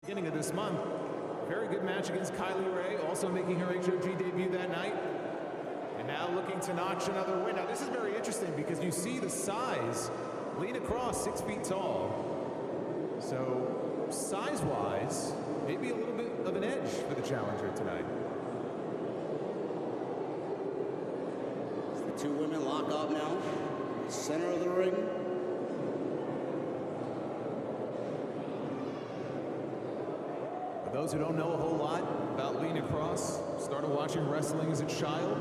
Beginning of this month, very good match against Kylie Rae, also making her HOG debut that night, and now looking to notch another win. Now this is very interesting because you see the size. Lena Kross, 6 feet tall, so size-wise, maybe a little bit of an edge for the challenger tonight. The two women lock up now, center of the ring. For those who don't know a whole lot about Lena Kross, started watching wrestling as a child,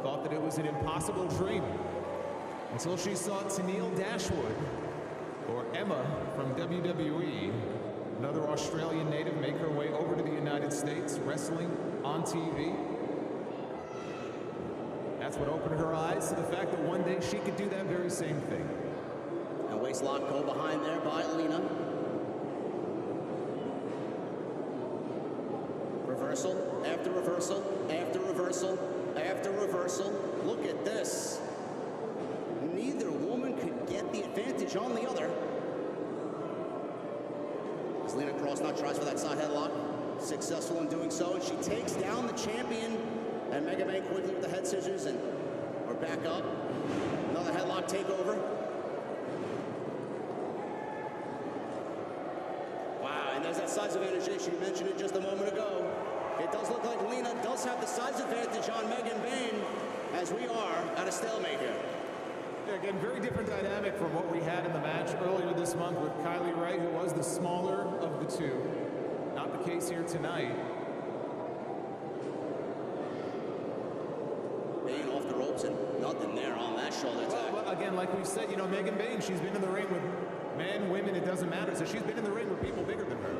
thought that it was an impossible dream until she saw Tennille Dashwood, or Emma from WWE, another Australian native, make her way over to the United States, wrestling on TV. That's what opened her eyes to the fact that one day she could do that very same thing. And waist lock go behind there by Lena. Reversal, after reversal, after reversal, after reversal. Look at this. Neither woman could get the advantage on the other. As Lena Kross now tries for that side headlock, successful in doing so, and she takes down the champion. And Bayne quickly with the head scissors, and we're back up. Another headlock takeover. Wow, and there's that size advantage. You mentioned it just a moment ago. It does look like Lena does have the size advantage on Bayne, as we are at a stalemate here. Yeah, again, very different dynamic from what we had in the match earlier this month with Kylie Rae, who was the smaller of the two. Not the case here tonight. Bayne off the ropes and nothing there on that shoulder attack. Well, again, like we said, you know, Bayne, she's been in the ring with men, women, it doesn't matter. So she's been in the ring with people bigger than her.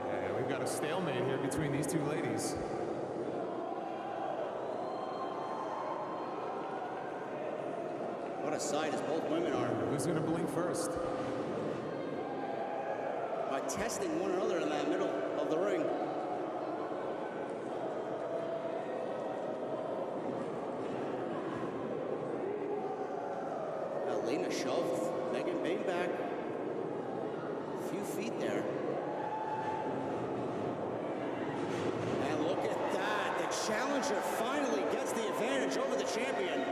And we've got a stalemate here between these two ladies. What a sight as both women are. Who's going to blink first? By testing one another in that middle of the ring. Now Lena shoved Bayne back a few feet there. And look at that. The challenger finally gets the advantage over the champion.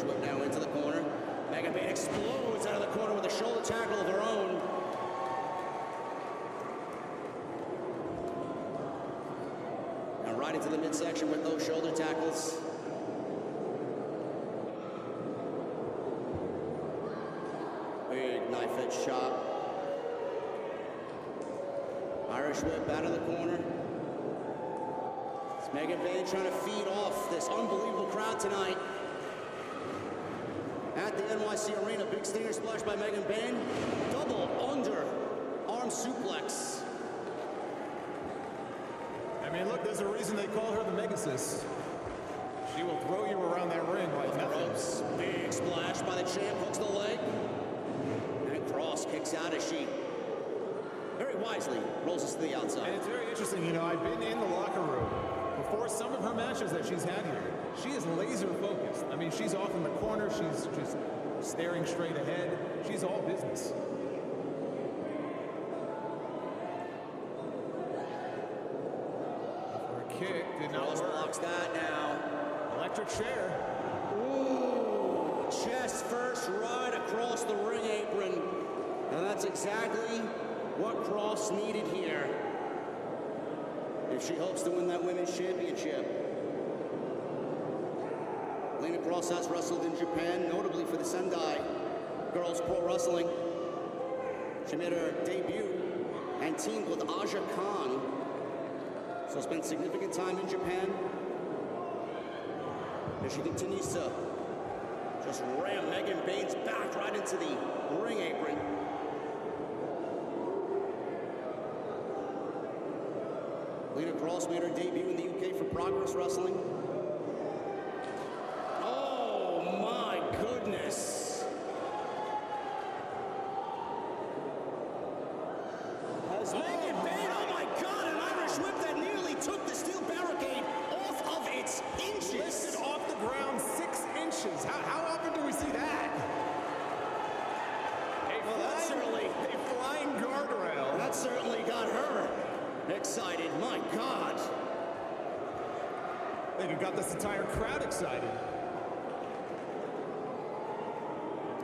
Whip now into the corner. Bayne explodes out of the corner with a shoulder tackle of her own. Now right into the midsection with those shoulder tackles. Big knife edge shot. Irish whip out of the corner. It's Bayne trying to feed off this unbelievable crowd tonight. At the NYC Arena, big stinger splash by Bayne. Double under arm suplex. I mean, look, there's a reason they call her the Megasis. She will throw you around that ring like nothing. Big splash by the champ, hooks the leg. And Kross kicks out as she very wisely rolls us to the outside. And it's very interesting, you know, I've been in the locker room before some of her matches that she's had here. She is laser focused. I mean, she's off in the corner. She's just staring straight ahead. She's all business. For a kick, did not work. Blocks that now. Electric chair. Ooh, chest first right across the ring apron. And that's exactly what Kross needed here if she hopes to win that women's championship. Lena Kross has wrestled in Japan, notably for the Sendai Girls Pro Wrestling. She made her debut and teamed with Aja Khan. So spent significant time in Japan. As she continues to just ram Bayne's back right into the ring apron. Lena Kross made her debut in the UK for Progress Wrestling. Oh my goodness. As Bayne, oh my God, an Irish whip that nearly took the steel barricade off of its inches. Lifted off the ground 6 inches. How do we see that? A flying guardrail. That certainly got her excited. My God. I think it got this entire crowd excited.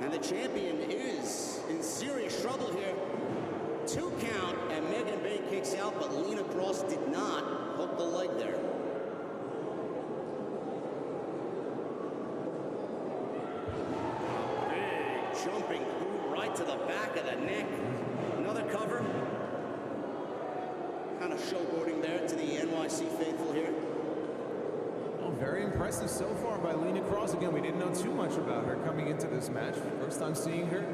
And the champion is in serious trouble here. 2 count, and Megan Bayne kicks out, but Lena Kross did not hook the leg there. Big jumping boot right to the back of the neck. Another cover. Kind of showboating there to the NYC faithful here. Oh, very impressive so far by Lena Kross. Again, we didn't know too much about her coming into this match. First time seeing her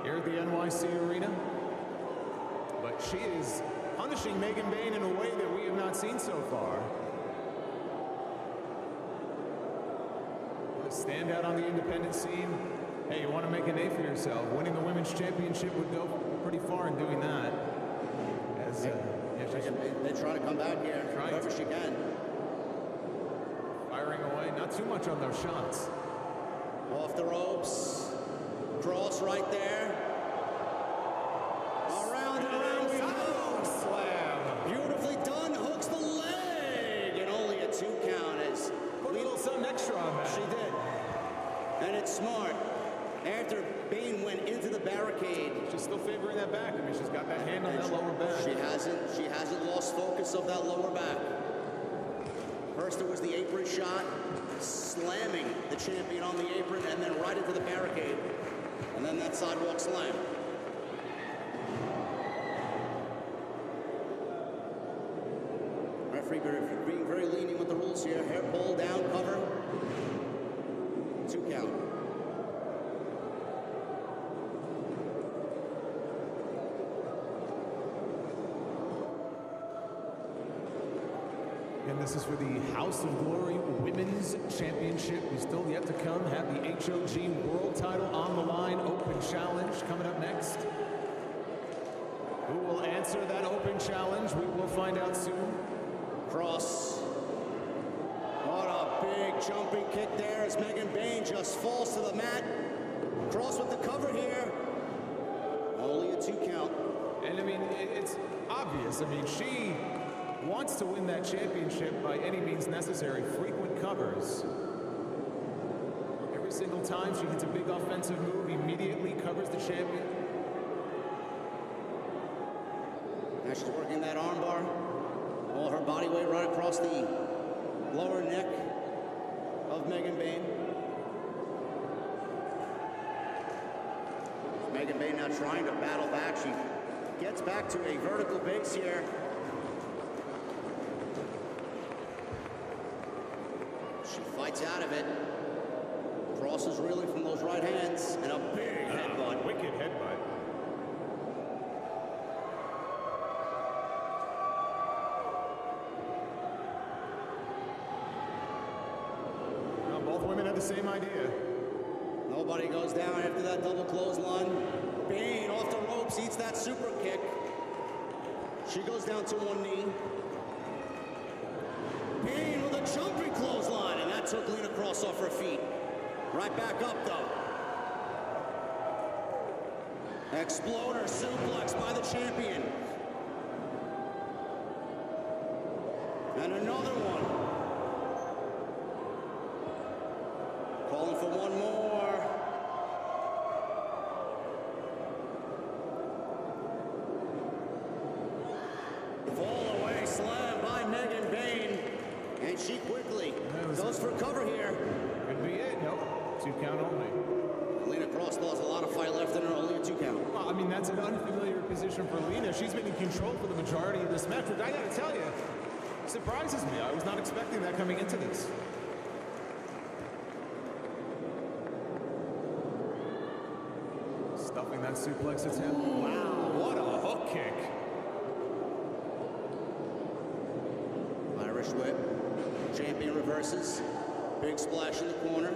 here at the NYC Arena. But she is punishing Megan Bayne in a way that we have not seen so far. A standout on the independent scene. Hey, you want to make a name for yourself. Winning the Women's Championship would go pretty far in doing that. As, They're trying to come back here, whoever she can. Firing away, not too much on those shots. Off the ropes. Cross right there. Around and around we go. Slam. Beautifully done. Hooks the leg. And only a 2 count as Put a little something extra on that. she did. And it's smart. After Bayne went into the barricade, She's still favoring that back. I mean, she's got that hand on that lower back. she hasn't lost focus of that lower back. First it was the apron shot, slamming the champion on the apron, and then right into the barricade. And then that sidewalk slam. Referee being very lenient with the rules here. Hair pull, down, cover. 2 count. And this is for the House of Glory Women's Championship. We still yet to come have the HOG World Title on the line. Open challenge coming up next. Who will answer that open challenge? We will find out soon. Kross. What a big jumping kick there as Megan Bayne just falls to the mat. Kross with the cover here. Only a 2 count. And I mean, it's obvious. I mean, she wants to win that championship by any means necessary. Frequent covers. Every single time she hits a big offensive move, immediately covers the champion. Now she's working that armbar. All her body weight right across the lower neck of Megan Bayne. Megan Bayne now trying to battle back. She gets back to a vertical base here. She fights out of it. Kross is reeling from those right hands, and a big headbutt. Wicked headbutt. Well, both women have the same idea. Nobody goes down after that double clothesline. Bayne off the ropes, eats that super kick. She goes down to one knee. Bayne with a jumping clothesline, and that took Lena Kross off her feet. Right back up, though. Exploder suplex by the champion. And another one. Calling for one more. Fall away slam by Megan Bayne. And she quickly goes for cover here. Could be it. Nope. 2 count only. Lena Kross still has a lot of fight left in her, only a 2 count. Well, I mean, that's an unfamiliar position for Lena. She's been in control for the majority of this match, which I gotta tell you, surprises me. I was not expecting that coming into this. Stuffing that suplex attempt. Wow, what a hook kick. Irish whip. Champion reverses. Big splash in the corner.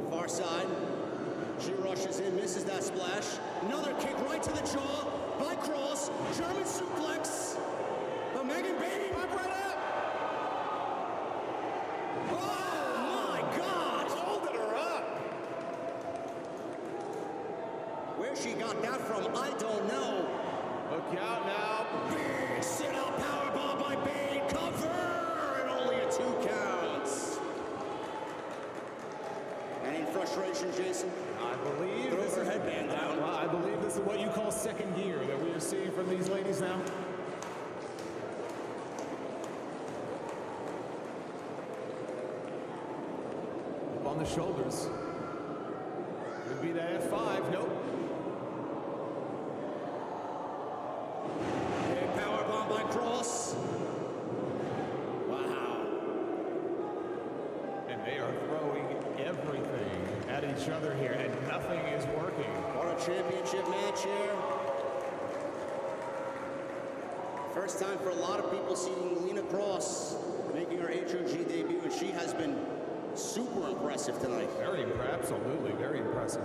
Far side. She rushes in, misses that splash. Another kick right to the jaw by Kross. German suplex. But Megan Bayne went right up. Oh! she got that from, I don't know. Look out now. Big sit-out powerbomb by Bayne. Cover! And only a 2 counts. And in frustration, Jason, I believe throws her headband down. I believe this is what you call second gear that we are seeing from these ladies now. Up on the shoulders. Could be the F5. Nope. Big powerbomb by Kross. Wow. And they are throwing everything at each other here, and nothing is working. What a championship match here. First time for a lot of people seeing Lena Kross making her HOG debut, and she has been super impressive tonight. Very impressive, absolutely, very impressive.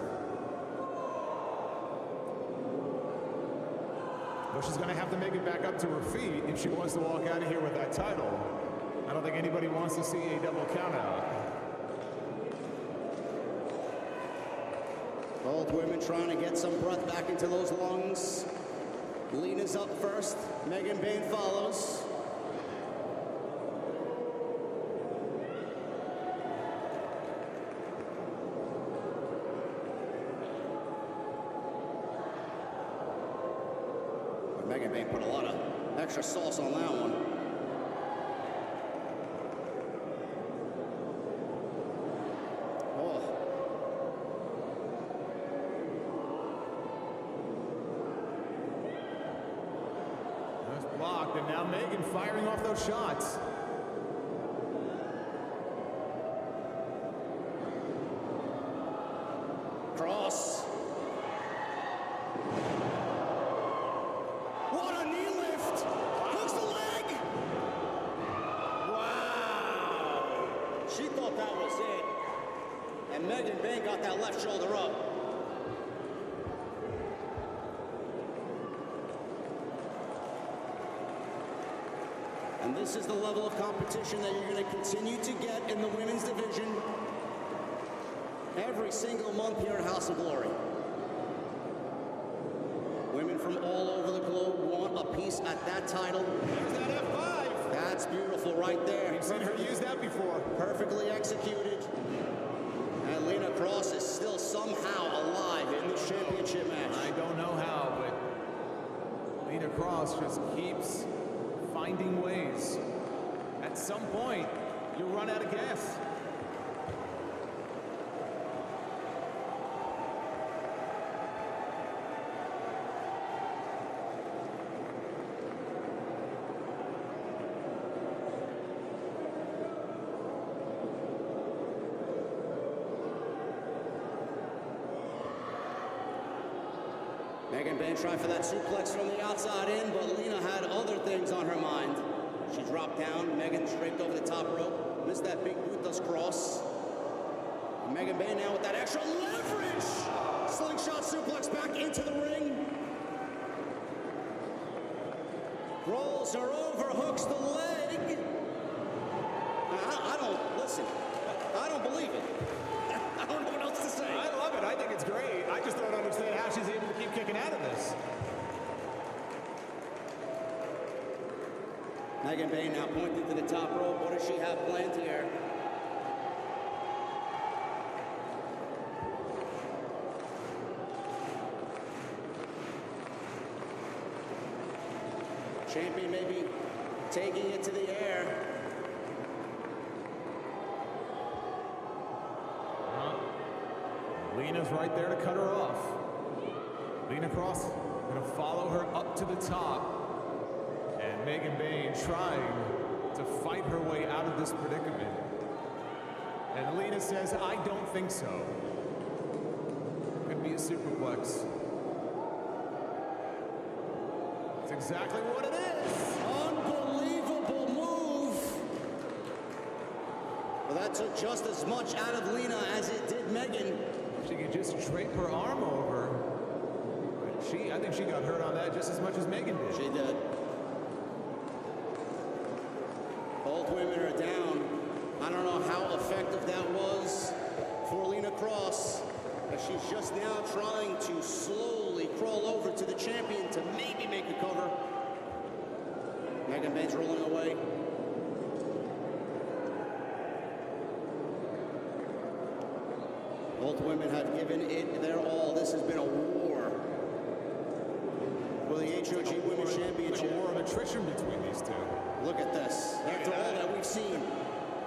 But she's going to have to make it back up to her feet if she wants to walk out of here with that title. I don't think anybody wants to see a double countout. Both women trying to get some breath back into those lungs. Lena's up first. Megan Bayne follows. Megan Bayne put a lot of extra sauce on that one. Oh. That's blocked, and now Megan firing off those shots. Kross. What a knee lift! Hooks the leg! Wow! She thought that was it. And Megan Bayne got that left shoulder up. And this is the level of competition that you're going to continue to get in the women's division every single month here at House of Glory. Women from all over the globe want a piece at that title. There's that F5. That's beautiful right there. We've seen her use that before. Perfectly executed. And Lena Kross is still somehow alive in this championship match. I don't know how, but Lena Kross just keeps finding ways. At some point, you run out of gas. Megan Bayne tried for that suplex from the outside in, but Lena had other things on her mind. She dropped down. Megan scraped over the top rope. Missed that big boot, thus Kross. And Megan Bayne now with that extra leverage. Slingshot suplex back into the ring. Rolls her over, hooks the leg. I don't, listen, I don't believe it. I don't know what else to say. I love it. I think it's great. I just don't understand how she's able to keep kicking out of this. Megan Bayne now pointing to the top rope. What does she have planned here? Champion maybe taking it to the air. Lena's right there to cut her off. Lena Kross going to follow her up to the top. And Megan Bayne trying to fight her way out of this predicament. And Lena says, I don't think so. Could be a superplex. That's exactly what it is. Unbelievable move. Well, that took just as much out of Lena as it did Megan. She could just drape her arm over. But I think she got hurt on that just as much as Megan did. She did. Both women are down. I don't know how effective that was for Lena Kross, but she's just now trying to slowly Megan Bayne's rolling away. Both women have given it their all. This has been a war. For the HOG Women's Championship. Like a war of attrition between these two. Look at this. After all that we've seen,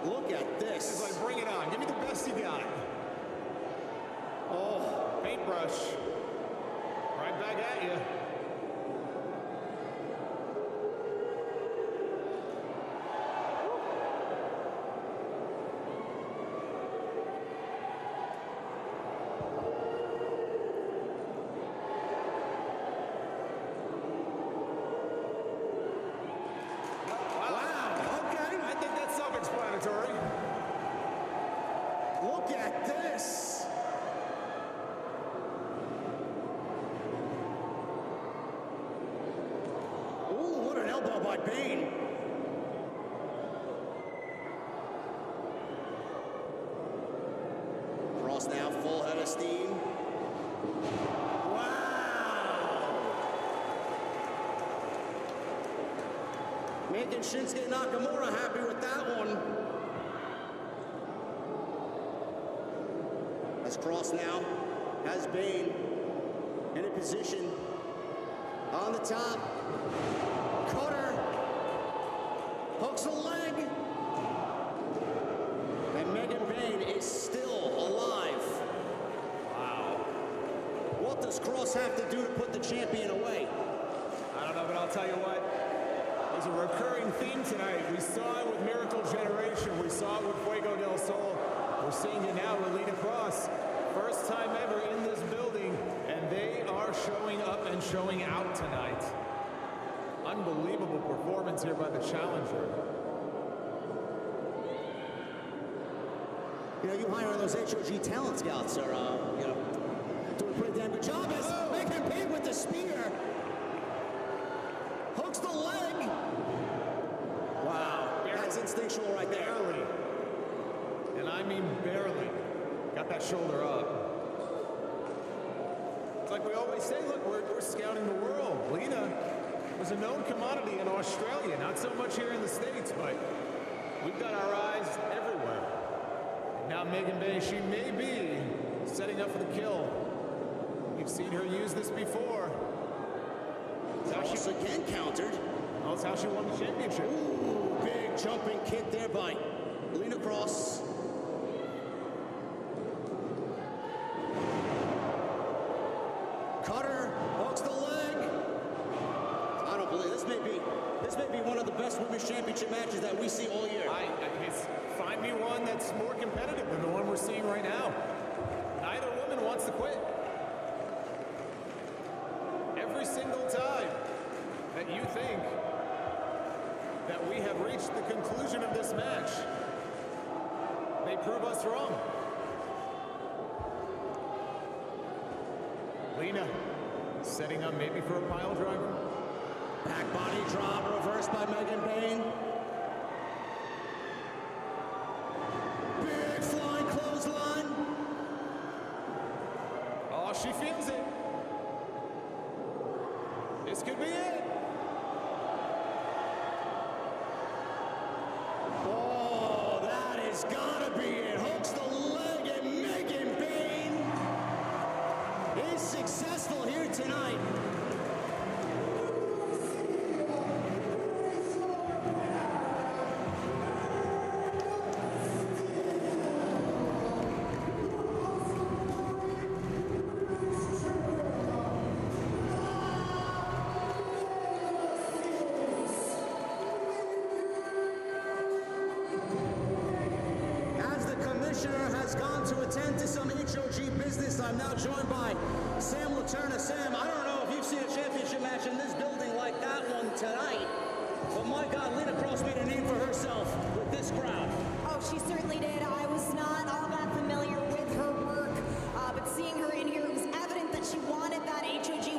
look at this. It's like, bring it on. Give me the best you got. Oh, Paintbrush. Right back at you. look at this. Ooh, what an elbow by Bayne. Kross now full head of steam. Wow! Making Shinsuke Nakamura happy with that one. As Kross now has Bayne in a position on the top. Cutter. Hooks a leg. And Megan Bayne is still alive. Wow. What does Kross have to do to put the champion away? I don't know, but I'll tell you what. There's a recurring theme tonight. We saw it with Miracle Generation. We saw it with Fuego del Sol. We're seeing it now with Lena Kross. First time ever in this building, and they are showing up and showing out tonight. Unbelievable performance here by the challenger. You know, you hire those HOG talent scouts are, you know, doing a pretty damn good job as Megan Bayne with the spear. Hooks the leg. Wow, that's instinctual right there. Barely. And I mean barely. Got that shoulder up. It's like we always say, look, we're scouting the world. Lena was a known commodity in Australia, not so much here in the States, but we've got our eyes everywhere. Now Megan Bayne, she may be setting up for the kill. You've seen her use this before. Kross again countered. That's how she won the championship. Ooh, big jumping kick there by Lena Kross. Cutter hooks the leg. I don't believe this may be one of the best women's championship matches that we see all year. Find me one that's more competitive than the one we're seeing right now. Neither woman wants to quit. Every single time that you think that we have reached the conclusion of this match, they prove us wrong. Lena setting up maybe for a pile driver. Back body drop reversed by Megan Bayne. Big flying clothesline. Oh, she feels it. This could be it. Oh, that has gotta be it. Hooks the leg and Megan Bayne is successful here tonight. Has gone to attend to some HOG business. I'm now joined by Sam Laterna. Sam, I don't know if you've seen a championship match in this building like that one tonight, but my God, Lena Kross made a name for herself with this crowd. Oh, she certainly did. I was not all that familiar with her work, but seeing her in here, it was evident that she wanted that HOG